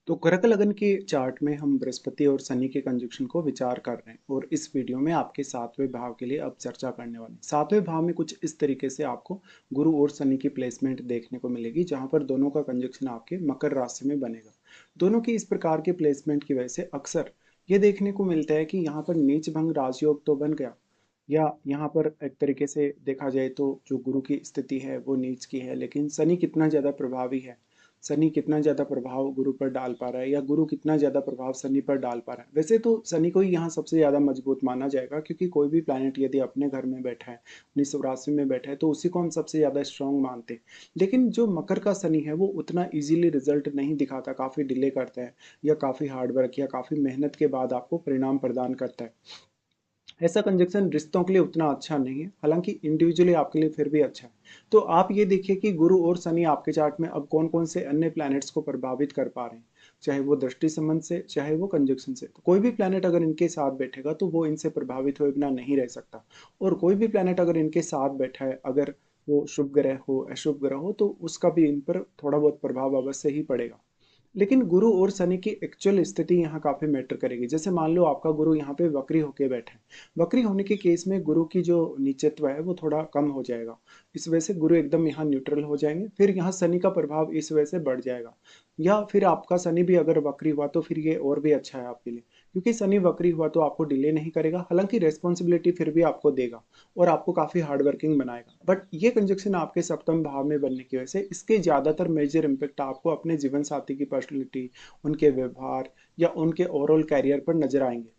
तो कर्क लगन के चार्ट में हम बृहस्पति और शनि के कंजक्शन को विचार कर रहे हैं और इस वीडियो में आपके सातवें भाव के लिए अब चर्चा करने वाले हैं। सातवें भाव में कुछ इस तरीके से आपको गुरु और शनि की प्लेसमेंट देखने को मिलेगी जहां पर दोनों का कंजक्शन आपके मकर राशि में बनेगा। दोनों की इस प्रकार के प्लेसमेंट की वजह से अक्सर ये देखने को मिलता है कि यहाँ पर नीच भंग राजयोग तो बन गया, या यहाँ पर एक तरीके से देखा जाए तो जो गुरु की स्थिति है वो नीच की है, लेकिन शनि कितना ज़्यादा प्रभावी है, शनि कितना ज़्यादा प्रभाव गुरु पर डाल पा रहा है, या गुरु कितना ज़्यादा प्रभाव शनि पर डाल पा रहा है। वैसे तो शनि को ही यहाँ सबसे ज़्यादा मजबूत माना जाएगा, क्योंकि कोई भी प्लैनेट यदि अपने घर में बैठा है, अपनी स्वराशि में बैठा है, तो उसी को हम सबसे ज़्यादा स्ट्रांग मानते हैं। लेकिन जो मकर का शनि है वो उतना ईजिली रिजल्ट नहीं दिखाता, काफ़ी डिले करता है, या काफ़ी हार्डवर्क या काफ़ी मेहनत के बाद आपको परिणाम प्रदान करता है। ऐसा कंजक्शन रिश्तों के लिए उतना अच्छा नहीं है, हालांकि इंडिविजुअली आपके लिए फिर भी अच्छा है। तो आप ये देखिए कि गुरु और शनि आपके चार्ट में अब कौन कौन से अन्य प्लैनेट्स को प्रभावित कर पा रहे हैं, चाहे वो दृष्टि संबंध से चाहे वो कंजक्शन से। तो कोई भी प्लैनेट अगर इनके साथ बैठेगा तो वो इनसे प्रभावित हुए बिना नहीं रह सकता, और कोई भी प्लैनेट अगर इनके साथ बैठा है, अगर वो शुभ ग्रह हो अशुभ ग्रह हो, तो उसका भी इन पर थोड़ा बहुत प्रभाव अवश्य ही पड़ेगा। लेकिन गुरु और शनि की एक्चुअल स्थिति यहाँ काफी मैटर करेगी। जैसे मान लो आपका गुरु यहाँ पे वक्री होके बैठे हैं, वक्री होने के केस में गुरु की जो नीचत्व है वो थोड़ा कम हो जाएगा, इस वजह से गुरु एकदम यहाँ न्यूट्रल हो जाएंगे, फिर यहाँ शनि का प्रभाव इस वजह से बढ़ जाएगा। या फिर आपका शनि भी अगर वक्री हुआ तो फिर ये और भी अच्छा है आपके लिए, क्योंकि शनि वक्री हुआ तो आपको डिले नहीं करेगा, हालांकि रेस्पॉन्सिबिलिटी फिर भी आपको देगा और आपको काफी हार्ड वर्किंग बनाएगा। बट ये कंजक्शन आपके सप्तम भाव में बनने की वजह से इसके ज्यादातर मेजर इम्पैक्ट आपको अपने जीवन साथी की पर्सनैलिटी, उनके व्यवहार या उनके ओवरऑल कैरियर पर नजर आएंगे।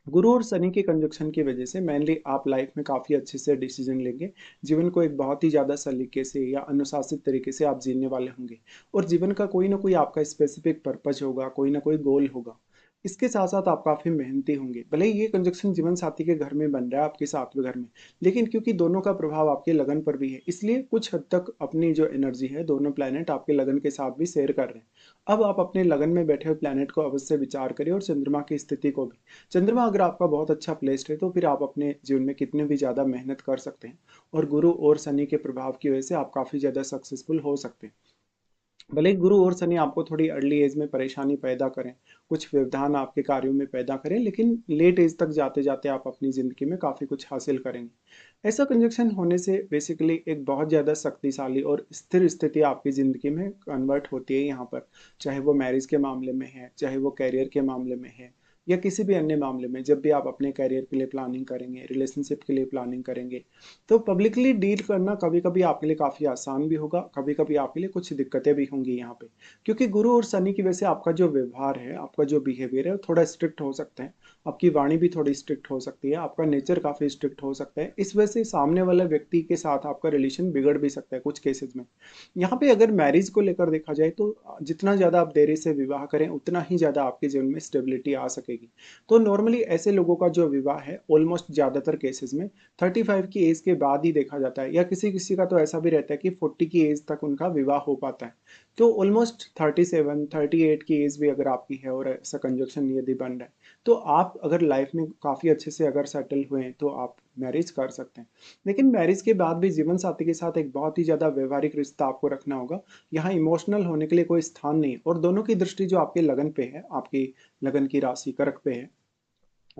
गुरु और शनि के कंजक्शन की वजह से मेनली आप लाइफ में काफी अच्छे से डिसीजन लेंगे, जीवन को एक बहुत ही ज्यादा सलीके से या अनुशासित तरीके से आप जीने वाले होंगे, और जीवन का कोई ना कोई आपका स्पेसिफिक पर्पज होगा, कोई ना कोई गोल होगा। इसके साथ साथ आप काफी मेहनती होंगे। भले ही ये कंजक्शन जीवन साथी के घर में बन रहा है, आपके सातवें घर में, लेकिन क्योंकि दोनों का प्रभाव आपके लगन पर भी है, इसलिए कुछ हद तक अपनी जो एनर्जी है दोनों प्लैनेट आपके लगन के साथ भी शेयर कर रहे हैं। अब आप अपने लगन में बैठे हुए प्लैनेट को अवश्य विचार करिए, और चंद्रमा की स्थिति को भी। चंद्रमा अगर आपका बहुत अच्छा प्लेस्ड है तो फिर आप अपने जीवन में कितने भी ज़्यादा मेहनत कर सकते हैं, और गुरु और शनि के प्रभाव की वजह से आप काफ़ी ज़्यादा सक्सेसफुल हो सकते हैं। भले ही गुरु और शनि आपको थोड़ी अर्ली एज में परेशानी पैदा करें, कुछ व्यवधान आपके कार्यों में पैदा करें, लेकिन लेट एज तक जाते जाते आप अपनी ज़िंदगी में काफ़ी कुछ हासिल करेंगे। ऐसा कंजक्शन होने से बेसिकली एक बहुत ज़्यादा शक्तिशाली और स्थिर स्थिति आपकी ज़िंदगी में कन्वर्ट होती है यहाँ पर, चाहे वो मैरिज के मामले में है, चाहे वो कैरियर के मामले में है, या किसी भी अन्य मामले में। जब भी आप अपने कैरियर के लिए प्लानिंग करेंगे, रिलेशनशिप के लिए प्लानिंग करेंगे, तो पब्लिकली डील करना कभी कभी आपके लिए काफ़ी आसान भी होगा, कभी कभी आपके लिए कुछ दिक्कतें भी होंगी यहाँ पे, क्योंकि गुरु और शनि की वजह से आपका जो व्यवहार है, आपका जो बिहेवियर है, वो थोड़ा स्ट्रिक्ट हो सकता है। आपकी वाणी भी थोड़ी स्ट्रिक्ट हो सकती है, आपका नेचर काफ़ी स्ट्रिक्ट हो सकता है। इस वजह से सामने वाले व्यक्ति के साथ आपका रिलेशन बिगड़ भी सकता है कुछ केसेस में। यहाँ पे अगर मैरिज को लेकर देखा जाए तो जितना ज़्यादा आप देरी से विवाह करें उतना ही ज़्यादा आपके जीवन में स्टेबिलिटी आ सकेगी। तो नॉर्मली ऐसे लोगों का जो विवाह है ऑलमोस्ट ज़्यादातर केसेस में 35 की एज के बाद ही देखा जाता है, या किसी किसी का तो ऐसा भी रहता है कि 40 की एज तक उनका विवाह हो पाता है। तो ऑलमोस्ट 37 38 की एज भी अगर आपकी है और ऐसा कंजक्शन यदि बन रहा है, तो आप अगर लाइफ में काफ़ी अच्छे से अगर सेटल हुए हैं तो आप मैरिज कर सकते हैं। लेकिन मैरिज के बाद भी जीवन साथी के साथ एक बहुत ही ज़्यादा व्यवहारिक रिश्ता आपको रखना होगा। यहाँ इमोशनल होने के लिए कोई स्थान नहीं है, और दोनों की दृष्टि जो आपके लगन पे है, आपकी लगन की राशि कर्क पे है,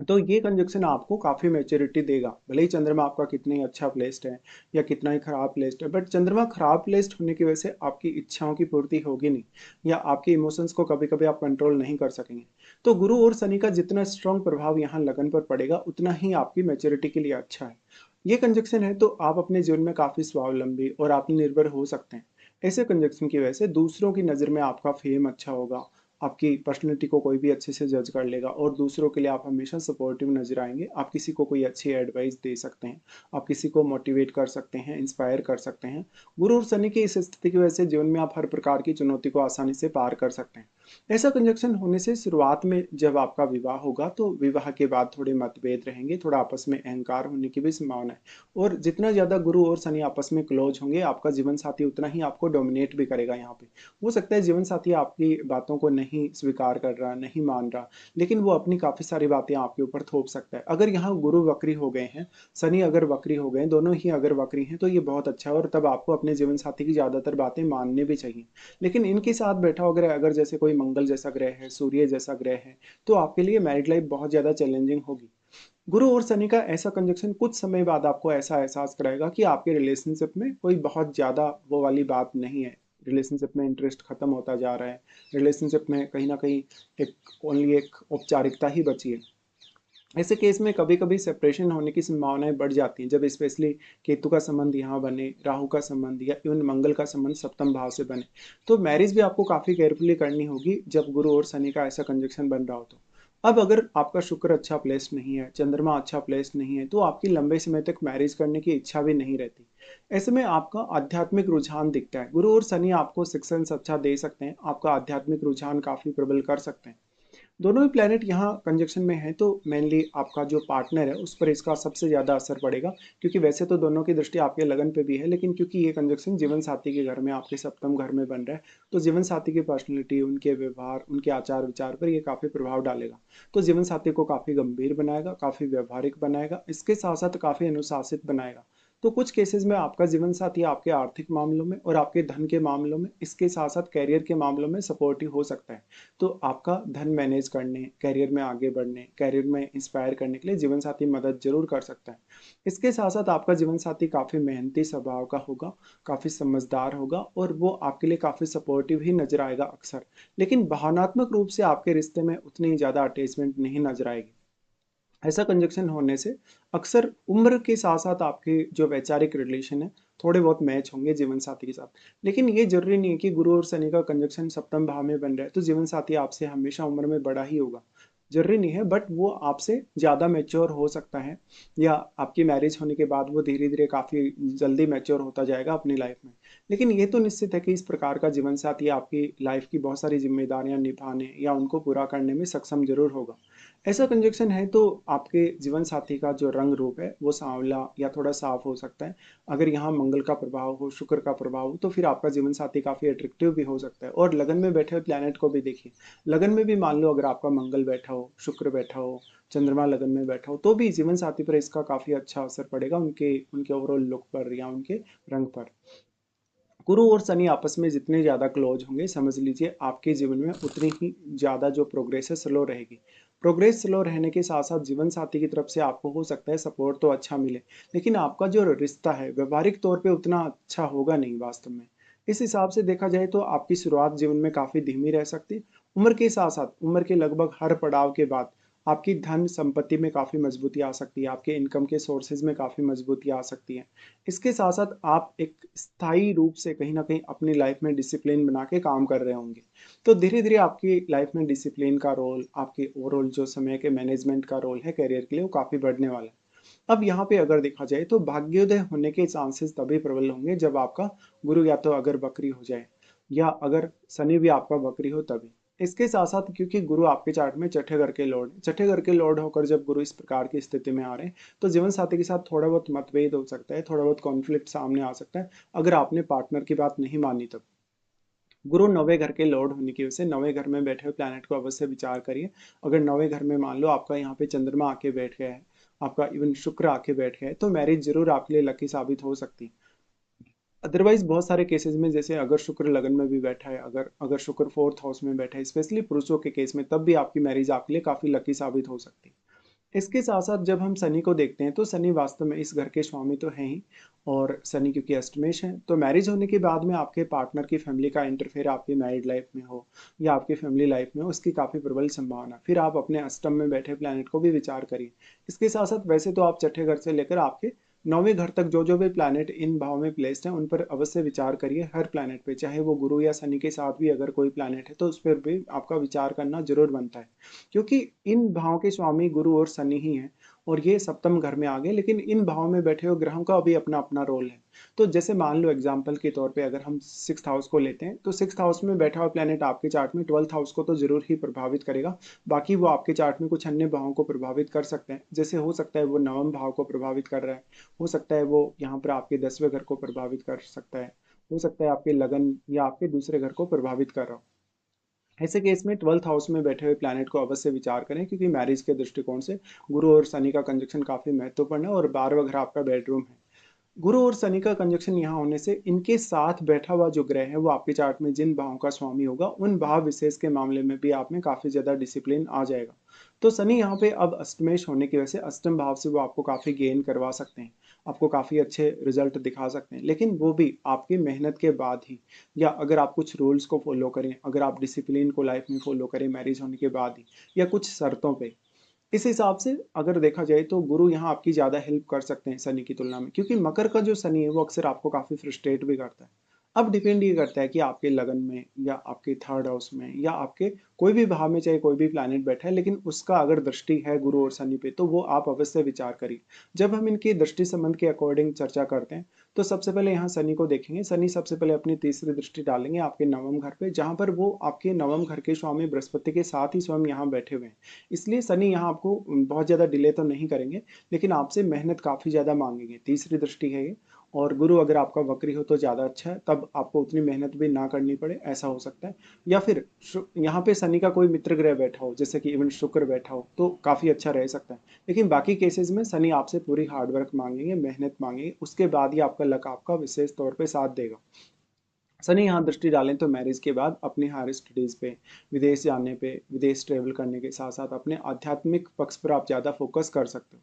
तो ये कंजक्शन आपको काफी मैच्योरिटी देगा। भले ही चंद्रमा आपका कितना ही अच्छा प्लेस्ड है या कितना ही खराब प्लेस्ड है, बट चंद्रमा खराब प्लेस्ड होने की वजह से आपकी इच्छाओं की पूर्ति होगी नहीं, या आपके इमोशंस को कभी कभी आप कंट्रोल नहीं कर सकेंगे। तो गुरु और शनि का जितना स्ट्रांग प्रभाव यहाँ लगन पर पड़ेगा उतना ही आपकी मैच्योरिटी के लिए अच्छा है। ये कंजक्शन है तो आप अपने जीवन में काफी स्वावलंबी और आत्मनिर्भर हो सकते हैं। ऐसे कंजक्शन की वजह से दूसरों की नज़र में आपका फेम अच्छा होगा, आपकी पर्सनैलिटी को कोई भी अच्छे से जज कर लेगा, और दूसरों के लिए आप हमेशा सपोर्टिव नजर आएंगे। आप किसी को कोई अच्छी एडवाइस दे सकते हैं, आप किसी को मोटिवेट कर सकते हैं, इंस्पायर कर सकते हैं। गुरु और शनि की इस स्थिति की वजह से जीवन में आप हर प्रकार की चुनौती को आसानी से पार कर सकते हैं। ऐसा कंजक्शन होने से शुरुआत में जब आपका विवाह होगा तो विवाह के बाद थोड़े मतभेद रहेंगे, थोड़ा आपस में अहंकार होने की भी संभावना है, और जितना ज्यादा गुरु और शनि आपस में क्लोज होंगे आपका जीवन साथी उतना ही आपको डोमिनेट भी करेगा यहाँ पे। हो सकता है जीवन साथी आपकी बातों को नहीं स्वीकार कर रहा, नहीं मान रहा, लेकिन वो अपनी काफी सारी बातें आपके ऊपर थोप सकता है। अगर यहाँ गुरु वक्री हो गए हैं, शनि अगर वक्री हो गए, दोनों ही अगर वक्री हैं, तो ये बहुत अच्छा है, और तब आपको अपने जीवन साथी की ज्यादातर बातें माननी भी चाहिए। लेकिन इनके साथ बैठा अगर अगर जैसे कोई मंगल जैसा ग्रह है, सूर्य जैसा ग्रह है, तो आपके लिए मैरिड लाइफ बहुत ज़्यादा चैलेंजिंग होगी। गुरु और शनि का ऐसा कंजक्शन कुछ समय बाद आपको ऐसा एहसास कराएगा कि आपके रिलेशनशिप में कोई बहुत ज़्यादा वो वाली बात नहीं है। रिलेशनशिप में इंटरेस्ट खत्म होता जा रहा है। रिलेशनशिप में कहीं न कहीं एक ओनली एक औपचारिकता ही बची है। ऐसे केस में कभी-कभी सेपरेशन होने की संभावनाएँ बढ़ जाती हैं, जब स्पेशली केतु का संबंध यहाँ बने, राहु का संबंध या इवन मंगल का संबंध सप्तम भाव से बने। तो मैरिज भी आपको काफ़ी केयरफुली करनी होगी जब गुरु और शनि का ऐसा कंजक्शन बन रहा हो तो। अब अगर आपका शुक्र अच्छा प्लेस्ड नहीं है, चंद्रमा अच्छा प्लेस्ड नहीं है, तो आपकी लंबे समय तक मैरिज करने की इच्छा भी नहीं रहती। ऐसे में आपका आध्यात्मिक रुझान दिखता है। गुरु और शनि आपको सिक्स सेंस अच्छा दे सकते हैं, आपका आध्यात्मिक रुझान काफ़ी प्रबल कर सकते हैं। दोनों ही प्लैनेट यहाँ कंजक्शन में हैं तो मेनली आपका जो पार्टनर है उस पर इसका सबसे ज़्यादा असर पड़ेगा, क्योंकि वैसे तो दोनों की दृष्टि आपके लगन पे भी है, लेकिन क्योंकि ये कंजक्शन जीवन साथी के घर में आपके सप्तम घर में बन रहा है, तो जीवन साथी की पर्सनैलिटी, उनके व्यवहार, उनके आचार विचार पर ये काफ़ी प्रभाव डालेगा। तो जीवन साथी को काफ़ी गंभीर बनाएगा, काफ़ी व्यवहारिक बनाएगा, इसके साथ साथ काफ़ी अनुशासित बनाएगा। तो कुछ केसेस में आपका जीवन साथी आपके आर्थिक मामलों में और आपके धन के मामलों में, इसके साथ साथ कैरियर के मामलों में सपोर्टिव हो सकता है। तो आपका धन मैनेज करने, करियर में आगे बढ़ने, करियर में इंस्पायर करने के लिए जीवन साथी मदद जरूर कर सकता है। इसके साथ साथ आपका जीवन साथी काफ़ी मेहनती स्वभाव का होगा, काफ़ी समझदार होगा और वो आपके लिए काफ़ी सपोर्टिव ही नजर आएगा अक्सर। लेकिन भावनात्मक रूप से आपके रिश्ते में उतनी ज़्यादा अटैचमेंट नहीं नजर आएगी। ऐसा कंजक्शन होने से अक्सर उम्र के साथ साथ आपके जो वैचारिक रिलेशन है थोड़े बहुत मैच होंगे जीवन साथी के साथ। लेकिन ये जरूरी नहीं है कि गुरु और शनि का कंजक्शन सप्तम भाव में बन रहा है तो जीवन साथी आपसे हमेशा उम्र में बड़ा ही होगा। जरूरी नहीं है, बट वो आपसे ज़्यादा मैच्योर हो सकता है, या आपकी मैरिज होने के बाद वो धीरे धीरे काफ़ी जल्दी मैच्योर होता जाएगा अपनी लाइफ में। लेकिन ये तो निश्चित है कि इस प्रकार का जीवन साथी आपकी लाइफ की बहुत सारी जिम्मेदारियां निभाने या उनको पूरा करने में सक्षम जरूर होगा। ऐसा कंजक्शन है तो आपके जीवन साथी का जो रंग रूप है वो सांवला या थोड़ा साफ हो सकता है। अगर यहाँ मंगल का प्रभाव हो, शुक्र का प्रभाव हो, तो फिर आपका जीवन साथी काफी अट्रैक्टिव भी हो सकता है। और लगन में बैठे हुए प्लैनेट को भी देखिए। लगन में भी मान लो अगर आपका मंगल बैठा हो, शुक्र बैठा हो, चंद्रमा लगन में बैठा हो, तो भी जीवन साथी पर इसका काफी अच्छा असर पड़ेगा, उनके उनके ओवरऑल लुक पर या उनके रंग पर। गुरु और शनि आपस में जितने ज़्यादा क्लोज होंगे, समझ लीजिए आपके जीवन में उतनी ही ज़्यादा जो प्रोग्रेस है स्लो रहेगी। प्रोग्रेस स्लो रहने के साथ साथ जीवन साथी की तरफ से आपको हो सकता है सपोर्ट तो अच्छा मिले, लेकिन आपका जो रिश्ता है व्यवहारिक तौर पे उतना अच्छा होगा नहीं वास्तव में। इस हिसाब से देखा जाए तो आपकी शुरुआत जीवन में काफ़ी धीमी रह सकती है। उम्र के साथ साथ उम्र के लगभग हर पड़ाव के बाद आपकी धन संपत्ति में काफ़ी मजबूती आ सकती है, आपके इनकम के सोर्सेज में काफ़ी मजबूती आ सकती है। इसके साथ साथ आप एक स्थायी रूप से कहीं ना कहीं अपनी लाइफ में डिसिप्लिन बना के काम कर रहे होंगे। तो धीरे धीरे आपकी लाइफ में डिसिप्लिन का रोल, आपके ओवरऑल जो समय के मैनेजमेंट का रोल है करियर के लिए, वो काफ़ी बढ़ने वाला है। अब यहाँ पे अगर देखा जाए तो भाग्योदय होने के चांसेस तभी प्रबल होंगे जब आपका गुरु या तो अगर वक्री हो जाए, या अगर शनि भी आपका वक्री हो तभी। इसके साथ साथ क्योंकि गुरु आपके चार्ट में छठे घर के लॉर्ड, छठे घर के लॉर्ड होकर जब गुरु इस प्रकार की स्थिति में आ रहे हैं, तो जीवन साथी के साथ थोड़ा बहुत मतभेद हो सकता है, थोड़ा बहुत कॉन्फ्लिक्ट सामने आ सकता है अगर आपने पार्टनर की बात नहीं मानी तब। गुरु नौवे घर के लॉर्ड होने की वजह से नौवे घर में बैठे हुए प्लैनेट को अवश्य विचार करिए। अगर नौवे घर में मान लो आपका यहाँ पे चंद्रमा आके बैठ गया है, आपका इवन शुक्र आके बैठ गया है, तो मैरिज जरूर आपके लिए लकी साबित हो सकती है। अदरवाइज बहुत सारे केसेस में, जैसे अगर शुक्र लगन में भी बैठा है, अगर अगर शुक्र फोर्थ हाउस में बैठा है, स्पेशली पुरुषों के केस में, तब भी आपकी मैरिज आपके लिए काफी लकी साबित हो सकती है। इसके साथ साथ जब हम शनि को देखते हैं तो शनि वास्तव में इस घर के स्वामी तो हैं ही, और शनि क्योंकि अष्टमेश है तो मैरिज होने के बाद में आपके पार्टनर की फैमिली का इंटरफेयर आपकी मैरिड लाइफ में हो या आपकी फैमिली लाइफ में हो, उसकी काफ़ी प्रबल संभावना। फिर आप अपने अष्टम में बैठे प्लैनेट को भी विचार करिए। इसके साथ साथ वैसे तो आप छठे घर से लेकर आपके नौवें घर तक जो जो भी प्लैनेट इन भाव में प्लेस्ड हैं उन पर अवश्य विचार करिए। हर प्लैनेट पे, चाहे वो गुरु या शनि के साथ भी अगर कोई प्लैनेट है तो उस पर भी आपका विचार करना जरूर बनता है, क्योंकि इन भाव के स्वामी गुरु और शनि ही हैं और ये सप्तम घर में आ गए, लेकिन इन भाव में बैठे हुए ग्रहों का भी अपना अपना रोल है। तो जैसे मान लो एग्जाम्पल के तौर पे अगर हम सिक्स हाउस को लेते हैं, तो सिक्स हाउस में बैठा हुआ प्लेनेट आपके चार्ट में ट्वेल्थ हाउस को तो जरूर ही प्रभावित करेगा। बाकी वो आपके चार्ट में कुछ अन्य भावों को प्रभावित कर सकते हैं, जैसे हो सकता है वो नवम भाव को प्रभावित कर रहा है, हो सकता है वो यहाँ पर आपके 10वें घर को प्रभावित कर सकता है, हो सकता है आपके लगन या आपके दूसरे घर को प्रभावित कर रहा हो। ऐसे केस में ट्वेल्थ हाउस में बैठे हुए प्लैनेट को अवश्य विचार करें, क्योंकि मैरिज के दृष्टिकोण से गुरु और शनि का कंजक्शन काफी महत्वपूर्ण है और 12वां घर आपका बेडरूम है। गुरु और शनि का कंजक्शन यहाँ होने से इनके साथ बैठा हुआ जो ग्रह है वो आपके चार्ट में जिन भावों का स्वामी होगा उन भाव विशेष के मामले में भी आप में काफी ज्यादा डिसिप्लिन आ जाएगा। तो शनि यहाँ पे अब अष्टमेश होने की वजह से अष्टम भाव से वो आपको काफी गेन करवा सकते हैं, आपको काफी अच्छे रिजल्ट दिखा सकते हैं, लेकिन वो भी आपकी मेहनत के बाद ही, या अगर आप कुछ रूल्स को फॉलो करें, अगर आप डिसिप्लिन को लाइफ में फॉलो करें मैरिज होने के बाद ही, या कुछ शर्तों पे। इस हिसाब से अगर देखा जाए तो गुरु यहाँ आपकी ज़्यादा हेल्प कर सकते हैं शनि की तुलना में, क्योंकि मकर का जो शनि है वो अक्सर आपको काफ़ी फ्रस्ट्रेट भी करता है। अब डिपेंड ये करता है कि आपके लगन में या आपके थर्ड हाउस में या आपके कोई भी भाव में चाहे कोई भी प्लैनेट बैठा है, लेकिन उसका अगर दृष्टि है गुरु और शनि पे तो वो आप अवश्य विचार करिए। जब हम इनकी दृष्टि संबंध के अकॉर्डिंग चर्चा करते हैं तो सबसे पहले यहाँ शनि को देखेंगे। शनि सबसे पहले अपनी तीसरी दृष्टि डालेंगे आपके नवम घर पे, जहाँ पर वो आपके नवम घर के स्वामी बृहस्पति के साथ ही स्वयं यहाँ बैठे हुए हैं। इसलिए शनि यहाँ आपको बहुत ज़्यादा डिले तो नहीं करेंगे, लेकिन आपसे मेहनत काफ़ी ज़्यादा मांगेंगे। तीसरी दृष्टि है ये। और गुरु अगर आपका वक्री हो तो ज़्यादा अच्छा है, तब आपको उतनी मेहनत भी ना करनी पड़े, ऐसा हो सकता है। या फिर यहाँ पे शनि का कोई मित्र ग्रह बैठा हो, जैसे कि इवन शुक्र बैठा हो, तो काफ़ी अच्छा रह सकता है। लेकिन बाकी केसेस में शनि आपसे पूरी हार्डवर्क मांगेंगे, मेहनत मांगेंगे, उसके बाद ही आपका लक आपका विशेष तौर पे साथ देगा। शनि यहाँ दृष्टि डालें तो मैरिज के बाद अपनी हायर स्टडीज़ पे, विदेश जाने पे, विदेश ट्रेवल करने के साथ साथ अपने आध्यात्मिक पक्ष पर आप ज़्यादा फोकस कर सकते हो।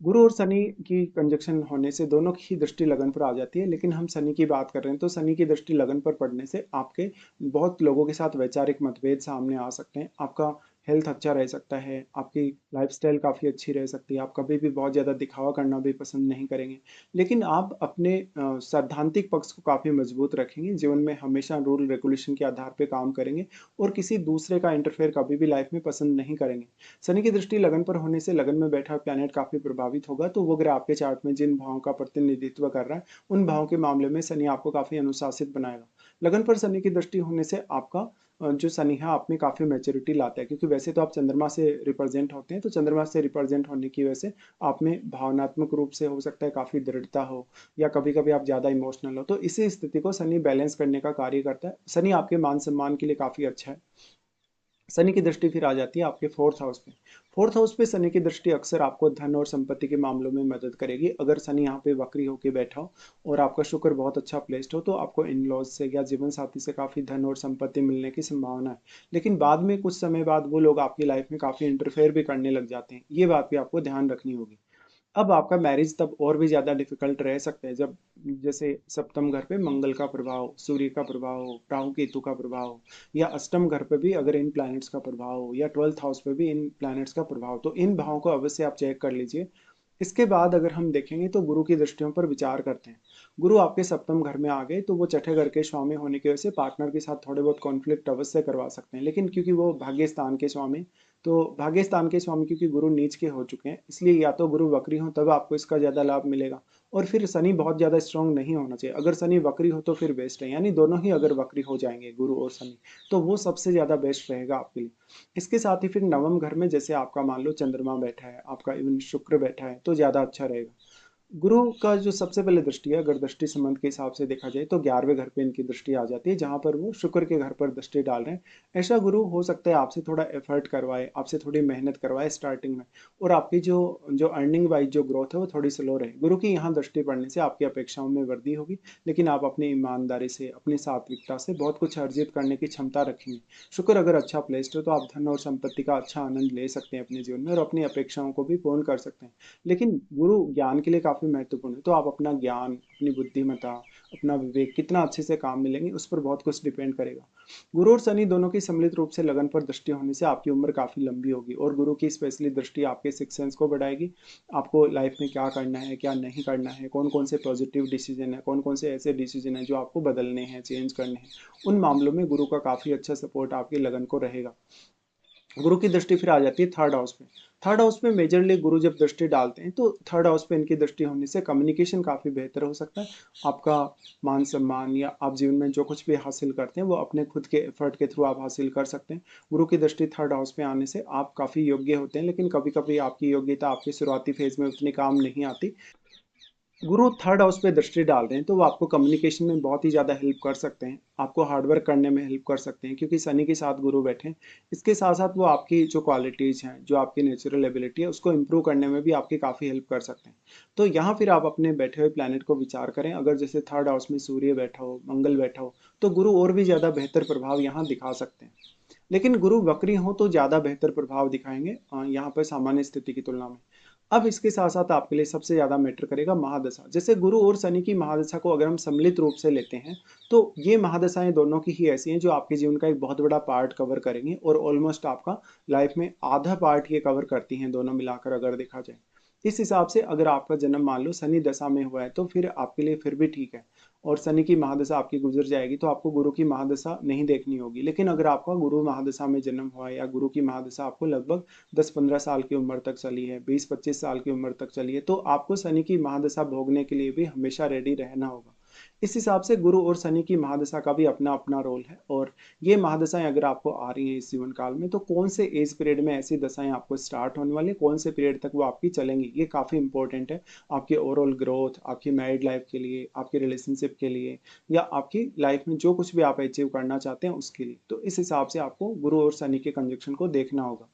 गुरु और शनि की कंजक्शन होने से दोनों की दृष्टि लगन पर आ जाती है, लेकिन हम शनि की बात कर रहे हैं तो शनि की दृष्टि लगन पर पड़ने से आपके बहुत लोगों के साथ वैचारिक मतभेद सामने आ सकते हैं, आपका हेल्थ अच्छा रह सकता है, आपकी लाइफस्टाइल काफ़ी अच्छी रह सकती है, आप कभी भी बहुत ज़्यादा दिखावा करना भी पसंद नहीं करेंगे। लेकिन आप अपने सैद्धांतिक पक्ष को काफ़ी मजबूत रखेंगे, जीवन में हमेशा रूल रेगुलेशन के आधार पर काम करेंगे और किसी दूसरे का इंटरफेयर कभी भी लाइफ में पसंद नहीं करेंगे। शनि की दृष्टि लगन पर होने से लगन में बैठा प्लैनेट काफी प्रभावित होगा, तो वो ग्रह आपके चार्ट में जिन भावों का प्रतिनिधित्व कर रहा है उन भावों के मामले में शनि आपको काफी अनुशासित बनाएगा। लगन पर शनि की दृष्टि होने से आपका जो शनि है आप में काफी मैच्योरिटी लाता है, क्योंकि वैसे तो आप चंद्रमा से रिप्रेजेंट होते हैं, तो चंद्रमा से रिप्रेजेंट होने की वजह से आप में भावनात्मक रूप से हो सकता है काफी दृढ़ता हो, या कभी कभी आप ज्यादा इमोशनल हो, तो इसी स्थिति को शनि बैलेंस करने का कार्य करता है। शनि आपके मान सम्मान के लिए काफी अच्छा है। शनि की दृष्टि फिर आ जाती है आपके फोर्थ हाउस पे। फोर्थ हाउस पे शनि की दृष्टि अक्सर आपको धन और संपत्ति के मामलों में मदद करेगी। अगर शनि यहाँ पे वक्री होकर बैठा हो और आपका शुक्र बहुत अच्छा प्लेस्ड हो तो आपको इन लॉज से या जीवन साथी से काफी धन और संपत्ति मिलने की संभावना है। लेकिन बाद में कुछ समय बाद वो लोग आपकी लाइफ में काफी इंटरफेयर भी करने लग जाते हैं, ये बात भी आपको ध्यान रखनी होगी। अब आपका मैरिज तब और भी ज़्यादा डिफिकल्ट रह सकता है जब जैसे सप्तम घर पे मंगल का प्रभाव, सूर्य का प्रभाव हो, राहु केतु का प्रभाव हो, या अष्टम घर पे भी अगर इन प्लैनेट्स का प्रभाव हो, या ट्वेल्थ हाउस पे भी इन प्लैनेट्स का प्रभाव हो, तो इन भावों को अवश्य आप चेक कर लीजिए। इसके बाद अगर हम देखेंगे तो गुरु की दृष्टियों पर विचार करते हैं। गुरु आपके सप्तम घर में आ गए तो वो छठे घर के स्वामी होने की वजह से पार्टनर के साथ थोड़े बहुत कॉन्फ्लिक्ट अवश्य करवा सकते हैं, लेकिन क्योंकि वो भाग्य स्थान के स्वामी, तो भाग्य स्थान के स्वामी क्योंकि गुरु नीच के हो चुके हैं, इसलिए या तो गुरु वक्री हो तब आपको इसका ज़्यादा लाभ मिलेगा, और फिर शनि बहुत ज़्यादा स्ट्रांग नहीं होना चाहिए। अगर शनि वक्री हो तो फिर बेस्ट है, यानी दोनों ही अगर वक्री हो जाएंगे गुरु और शनि, तो वो सबसे ज़्यादा बेस्ट रहेगा आपके लिए। इसके साथ ही फिर नवम घर में जैसे आपका मान लो चंद्रमा बैठा है, आपका इवन शुक्र बैठा है, तो ज़्यादा अच्छा रहेगा। गुरु का जो सबसे पहले दृष्टि है, अगर दृष्टि संबंध के हिसाब से देखा जाए तो 11वें घर पे इनकी दृष्टि आ जाती है, जहां पर वो शुक्र के घर पर दृष्टि डाल रहे हैं। ऐसा गुरु हो सकता है आपसे थोड़ा एफर्ट करवाए, आपसे थोड़ी मेहनत करवाए स्टार्टिंग में, और आपकी जो जो अर्निंग वाइज जो ग्रोथ है वो थोड़ी स्लो रहे। गुरु की यहाँ दृष्टि पड़ने से आपकी अपेक्षाओं में वृद्धि होगी, लेकिन आप अपनी ईमानदारी से, अपनी सात्विकता से बहुत कुछ अर्जित करने की क्षमता रखेंगे। शुक्र अगर अच्छा प्लेस्ड हो तो आप धन और संपत्ति का अच्छा आनंद ले सकते हैं अपने जीवन में, और अपनी अपेक्षाओं को भी पूर्ण कर सकते हैं। लेकिन गुरु ज्ञान के लिए काफ़ी महत्वपूर्ण है, तो आप अपना ज्ञान, अपनी बुद्धिमत्ता, अपना विवेक कितना अच्छे से काम में लेंगे उस पर बहुत कुछ डिपेंड करेगा। गुरु और शनि दोनों की सम्मिलित रूप से लगन पर दृष्टि होने से आपकी उम्र काफ़ी लंबी होगी, और गुरु की स्पेशली दृष्टि आपके सिक्स सेंस को बढ़ाएगी। आपको लाइफ में क्या करना है, क्या नहीं करना है, कौन कौन से पॉजिटिव डिसीजन है, कौन कौन से ऐसे डिसीजन है जो आपको बदलने हैं, चेंज करने हैं, उन मामलों में गुरु का काफ़ी अच्छा सपोर्ट आपकी लगन को रहेगा। गुरु की दृष्टि फिर आ जाती है थर्ड हाउस में। थर्ड हाउस में मेजरली गुरु जब दृष्टि डालते हैं तो थर्ड हाउस पे इनकी दृष्टि होने से कम्युनिकेशन काफ़ी बेहतर हो सकता है। आपका मान सम्मान या आप जीवन में जो कुछ भी हासिल करते हैं वो अपने खुद के एफर्ट के थ्रू आप हासिल कर सकते हैं। गुरु की दृष्टि थर्ड हाउस पे आने से आप काफ़ी योग्य होते हैं, लेकिन कभी कभी आपकी योग्यता आपकी शुरुआती फेज में उतनी काम नहीं आती। गुरु थर्ड हाउस पे दृष्टि डाल रहे हैं तो वो आपको कम्युनिकेशन में बहुत ही ज़्यादा हेल्प कर सकते हैं, आपको हार्डवर्क करने में हेल्प कर सकते हैं क्योंकि शनि के साथ गुरु बैठे हैं। इसके साथ साथ वो आपकी जो क्वालिटीज़ हैं, जो आपकी नेचुरल एबिलिटी है, उसको इम्प्रूव करने में भी आपकी काफ़ी हेल्प कर सकते हैं। तो यहाँ फिर आप अपने बैठे हुए प्लैनेट को विचार करें, अगर जैसे थर्ड हाउस में सूर्य बैठा हो, मंगल बैठा हो, तो गुरु और भी ज़्यादा बेहतर प्रभाव यहाँ दिखा सकते हैं। लेकिन गुरु वक्री हो तो ज़्यादा बेहतर प्रभाव दिखाएंगे यहाँ पर सामान्य स्थिति की तुलना में। अब इसके साथ साथ आपके लिए सबसे ज़्यादा मैटर करेगा महादशा। जैसे गुरु और शनि की महादशा को अगर हम सम्मिलित रूप से लेते हैं, तो ये महादशाएं दोनों की ही ऐसी हैं जो आपके जीवन का एक बहुत बड़ा पार्ट कवर करेंगी और ऑलमोस्ट आपका लाइफ में आधा पार्ट ये कवर करती हैं दोनों मिलाकर अगर देखा जाए। इस हिसाब से अगर आपका जन्म मान लो शनि दशा में हुआ है तो फिर आपके लिए फिर भी ठीक है, और शनि की महादशा आपकी गुजर जाएगी तो आपको गुरु की महादशा नहीं देखनी होगी। लेकिन अगर आपका गुरु महादशा में जन्म हुआ है या गुरु की महादशा आपको लगभग 10-15 साल की उम्र तक चली है, 20-25 साल की उम्र तक चली है, तो आपको शनि की महादशा भोगने के लिए भी हमेशा रेडी रहना होगा। इस हिसाब से गुरु और शनि की महादशा का भी अपना अपना रोल है। और ये महादशाएं अगर आपको आ रही हैं इस जीवन काल में, तो कौन से एज पीरियड में ऐसी दशाएं आपको स्टार्ट होने वाली, कौन से पीरियड तक वो आपकी चलेंगी, ये काफ़ी इंपॉर्टेंट है आपके ओवरऑल ग्रोथ, आपकी मैरिड लाइफ के लिए, आपके रिलेशनशिप के लिए, या आपकी लाइफ में जो कुछ भी आप अचीव करना चाहते हैं उसके लिए। तो इस हिसाब से आपको गुरु और शनि के कंजक्शन को देखना होगा।